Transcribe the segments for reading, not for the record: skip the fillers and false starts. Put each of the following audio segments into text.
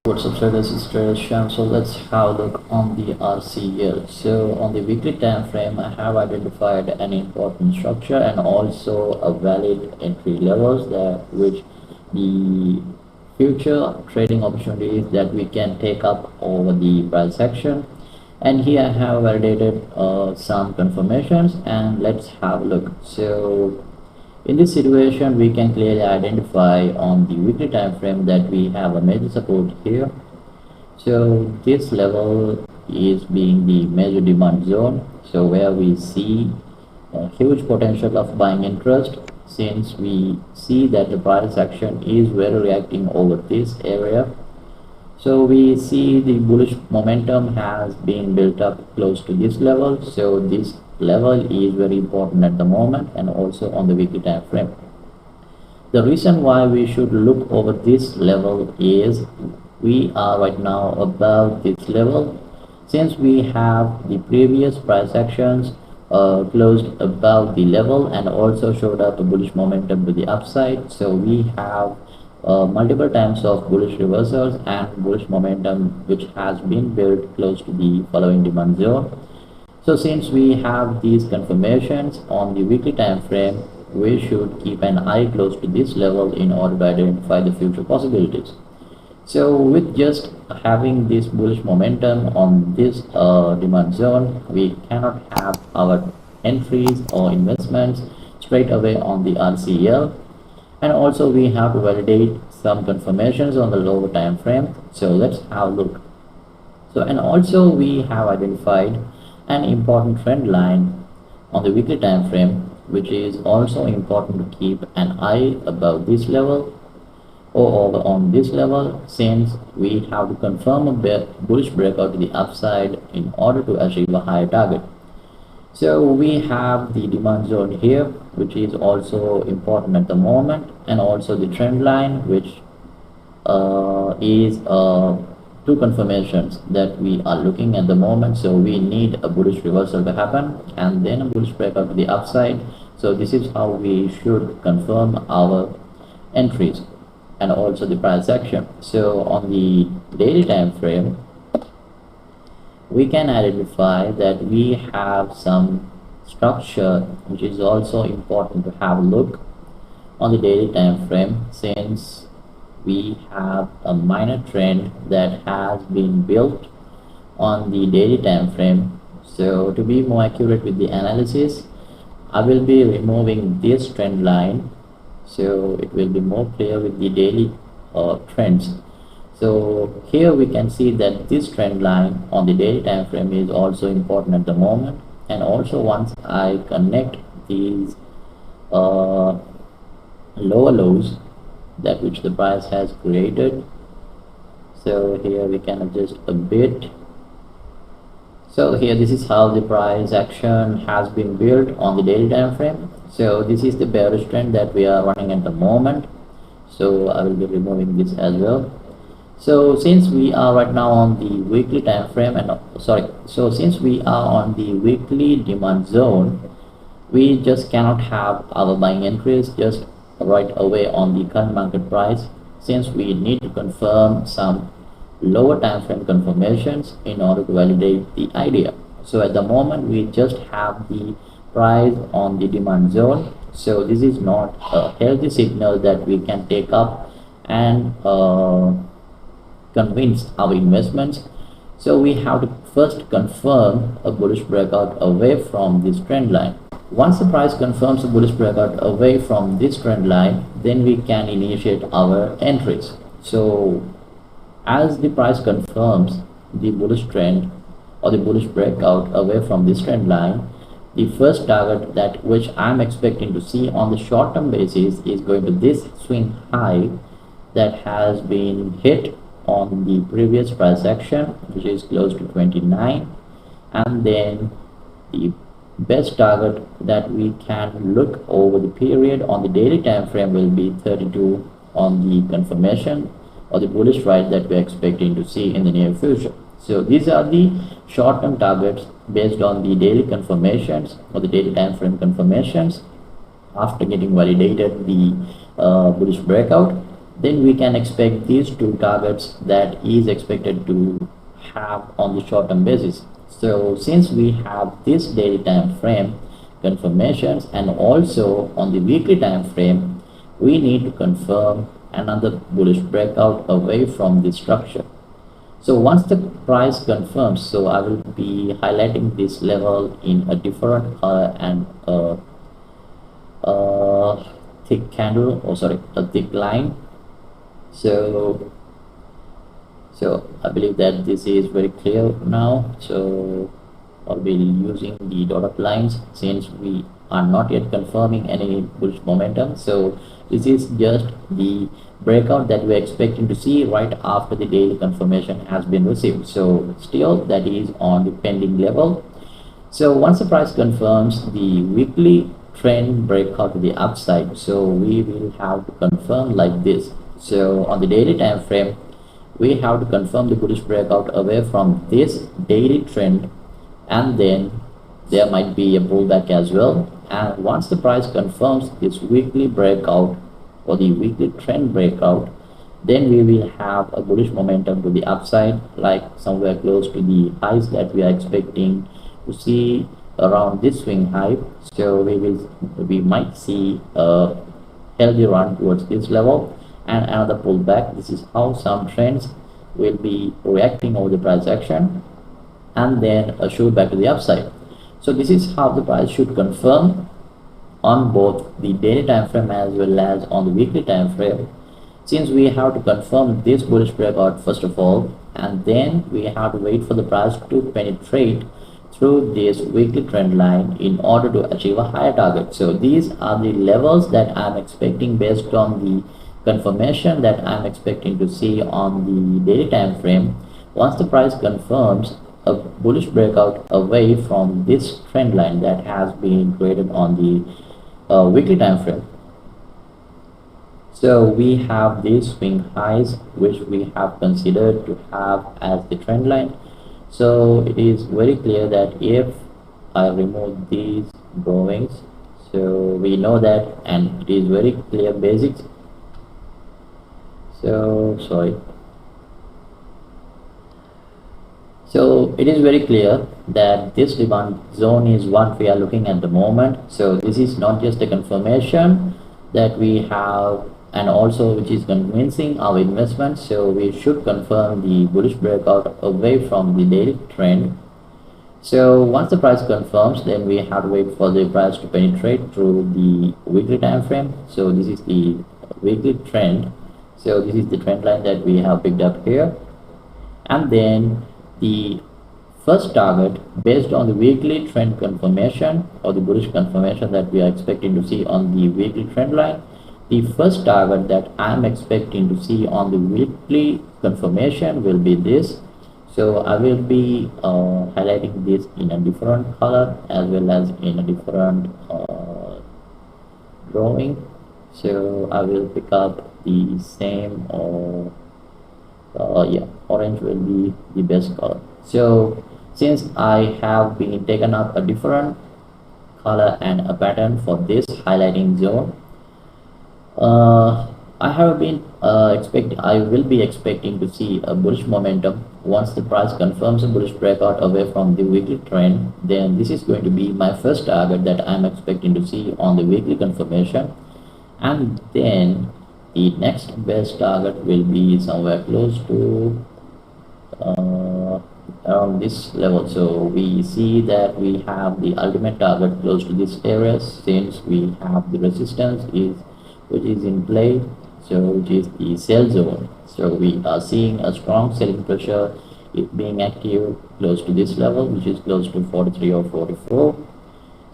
What's up, traders? It's TRADERCHAMP. So let's have a look on the RCL. So on the weekly time frame, I have identified an important structure and also a valid entry levels that which the future trading opportunities that we can take up over the price action. And here I have validated some confirmations, and let's have a look. So in this situation, we can clearly identify on the weekly time frame that we have a major support here. So this level is being the major demand zone, so where we see a huge potential of buying interest, since we see that the price action is very reacting over this area. So we see the bullish momentum has been built up close to this level, so this level is very important at the moment and also on the weekly time frame. The reason why we should look over this level is we are right now above this level, since we have the previous price actions closed above the level and also showed up a bullish momentum to the upside. So we have multiple times of bullish reversals and bullish momentum which has been built close to the following demand zone. So since we have these confirmations on the weekly time frame, we should keep an eye close to this level in order to identify the future possibilities. So with just having this bullish momentum on this demand zone, we cannot have our entries or investments straight away on the RCL, and also we have to validate some confirmations on the lower time frame. So let's have a look. So and also we have identified an important trend line on the weekly time frame, which is also important to keep an eye above this level or over on this level, since we have to confirm a bullish breakout to the upside in order to achieve a higher target. So we have the demand zone here, which is also important at the moment, and also the trend line, which is two confirmations that we are looking at the moment. So we need a bullish reversal to happen and then a bullish breakout to the upside. So this is how we should confirm our entries and also the price action. So on the daily time frame, we can identify that we have some structure which is also important to have a look on the daily time frame, since we have a minor trend that has been built on the daily time frame. So to be more accurate with the analysis, I will be removing this trend line, so it will be more clear with the daily trends. So here we can see that this trend line on the daily time frame is also important at the moment, and also once I connect these lower lows that which the price has created, so here we can adjust a bit. So here this is how the price action has been built on the daily time frame. So this is the bearish trend that we are running at the moment, so I will be removing this as well. So since we are right now on the weekly time frame, and since we are on the weekly demand zone, we just cannot have our buying entries just right away on the current market price, since we need to confirm some lower time frame confirmations in order to validate the idea. So at the moment we just have the price on the demand zone, so this is not a healthy signal that we can take up and convince our investments. So we have to first confirm a bullish breakout away from this trend line. Once the price confirms a bullish breakout away from this trend line, then we can initiate our entries. So as the price confirms the bullish trend or the bullish breakout away from this trend line, the first target that which I'm expecting to see on the short term basis is going to this swing high that has been hit on the previous price action, which is close to 29, and then the best target that we can look over the period on the daily time frame will be 32 on the confirmation or the bullish rise that we're expecting to see in the near future. So these are the short-term targets based on the daily confirmations or the daily time frame confirmations after getting validated the bullish breakout. then we can expect these two targets that is expected to have on the short term basis. So since we have this daily time frame confirmations and also on the weekly time frame, we need to confirm another bullish breakout away from this structure. So once the price confirms, so I will be highlighting this level in a different color and a thick candle, or sorry, a thick line. So I believe that this is very clear now. So I'll be using the dotted lines since we are not yet confirming any bullish momentum. So this is just the breakout that we're expecting to see right after the daily confirmation has been received. So still that is on the pending level. So once the price confirms the weekly trend breakout to the upside, so we will have to confirm like this. So on the daily time frame, we have to confirm the bullish breakout away from this daily trend, and then there might be a pullback as well. And once the price confirms this weekly breakout or the weekly trend breakout, then we will have a bullish momentum to the upside, like somewhere close to the highs that we are expecting to see around this swing high. So we might see a healthy run towards this level and another pullback. This is how some trends will be reacting over the price action, and then a shoot back to the upside. So this is how the price should confirm on both the daily time frame as well as on the weekly time frame. Since we have to confirm this bullish breakout first of all, and then we have to wait for the price to penetrate through this weekly trend line in order to achieve a higher target. So these are the levels that I'm expecting based on the confirmation that I'm expecting to see on the daily time frame. Once the price confirms a bullish breakout away from this trend line that has been created on the weekly time frame. So we have these swing highs which we have considered to have as the trend line. So it is very clear that if I remove these drawings, so we know that, and it is very clear basics. So sorry. So it is very clear that this demand zone is what we are looking at the moment. So this is not just a confirmation that we have, and also which is convincing our investment. So we should confirm the bullish breakout away from the daily trend. So once the price confirms, then we have to wait for the price to penetrate through the weekly time frame. So this is the weekly trend. So this is the trend line that we have picked up here, and then the first target based on the weekly trend confirmation or the bullish confirmation that we are expecting to see on the weekly trend line. The first target that I am expecting to see on the weekly confirmation will be this. So I will be highlighting this in a different color as well as in a different drawing. So I will pick up the same, or yeah, orange will be the best color. So since I have been taken up a different color and a pattern for this highlighting zone, I will be expecting to see a bullish momentum. Once the price confirms a bullish breakout away from the weekly trend, then this is going to be my first target that I'm expecting to see on the weekly confirmation, and then the next best target will be somewhere close to around this level. So we see that we have the ultimate target close to this area, since we have the resistance which is in play, so which is the sell zone. So we are seeing a strong selling pressure being active close to this level, which is close to 43 or 44.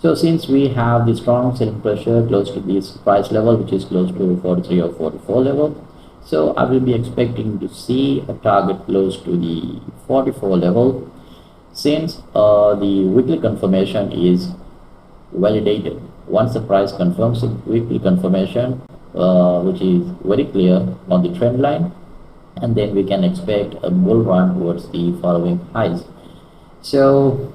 So since we have the strong selling pressure close to this price level, which is close to 43 or 44 level, so I will be expecting to see a target close to the 44 level, since the weekly confirmation is validated. Once the price confirms the weekly confirmation, which is very clear on the trend line, and then we can expect a bull run towards the following highs. So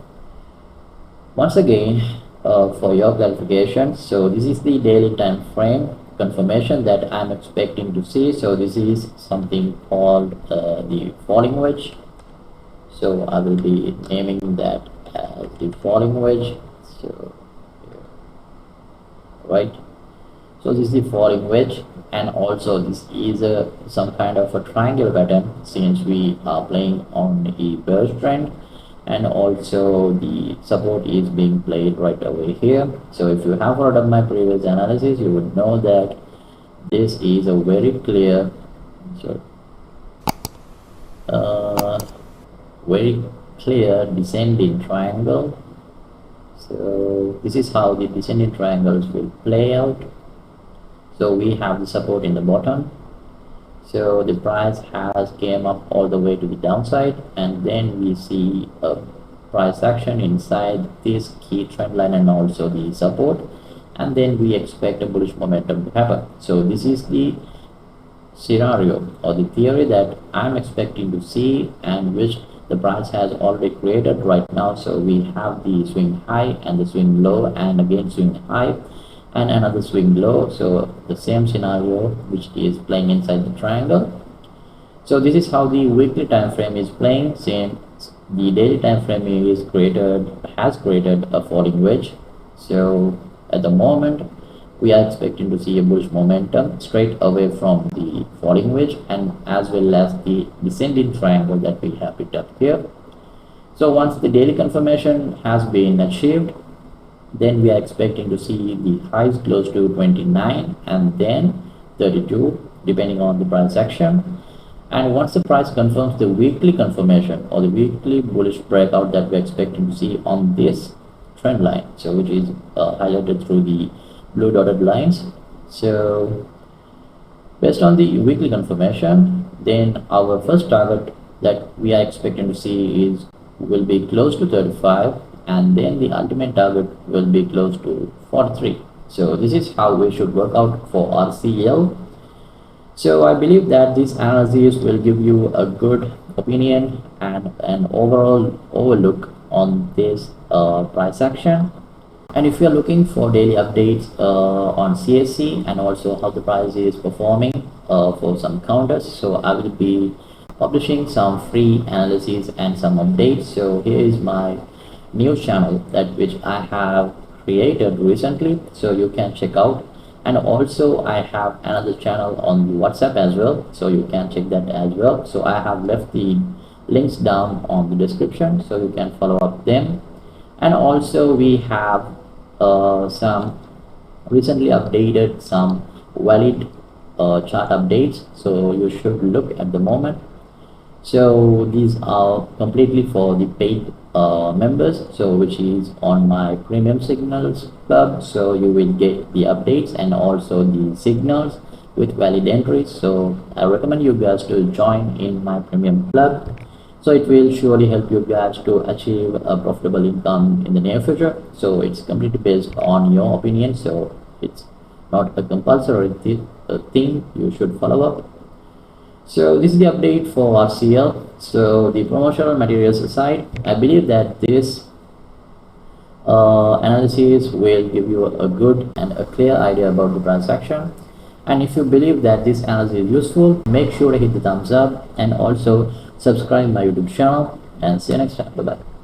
once again, for your clarification, so this is the daily time frame confirmation that I'm expecting to see. So this is something called the falling wedge. So I will be naming that as the falling wedge. So right, so this is the falling wedge, and also this is some kind of a triangle pattern since we are playing on a bearish trend, and also the support is being played right away here. So if you have heard of my previous analysis, you would know that this is a very clear, so very clear descending triangle. So this is how the descending triangles will play out. So we have the support in the bottom, so the price has came up all the way to the downside, and then we see a price action inside this key trend line and also the support, and then we expect a bullish momentum to happen. So this is the scenario or the theory that I'm expecting to see, and which the price has already created right now. So we have the swing high and the swing low, and again swing high and another swing low. So the same scenario which is playing inside the triangle. So this is how the weekly time frame is playing, since the daily time frame has created a falling wedge. So at the moment we are expecting to see a bullish momentum straight away from the falling wedge, and as well as the descending triangle that we have picked up here. So once the daily confirmation has been achieved, then we are expecting to see the highs close to 29 and then 32 depending on the price action. And once the price confirms the weekly confirmation or the weekly bullish breakout that we're expecting to see on this trend line, so which is highlighted through the blue dotted lines. So based on the weekly confirmation, then our first target that we are expecting to see will be close to 35, and then the ultimate target will be close to 43. So this is how we should work out for RCL. So I believe that this analysis will give you a good opinion and an overall overlook on this price action. And if you are looking for daily updates on CSC and also how the price is performing for some counters, so I will be publishing some free analysis and some updates. So here is my new channel that which I have created recently, so you can check out. And also I have another channel on WhatsApp as well, so you can check that as well. So I have left the links down on the description, so you can follow up them. And also we have some recently updated some valid chart updates, so you should look at the moment. So these are completely for the paid members, so which is on my premium signals club. So you will get the updates and also the signals with valid entries. So I recommend you guys to join in my premium club, so it will surely help you guys to achieve a profitable income in the near future. So it's completely based on your opinion, so it's not a compulsory thing you should follow up. So this is the update for RCL. So the promotional materials aside, I believe that this analysis will give you a good and a clear idea about the transaction. And if you believe that this analysis is useful, make sure to hit the thumbs up and also subscribe my YouTube channel, and see you next time. Bye bye.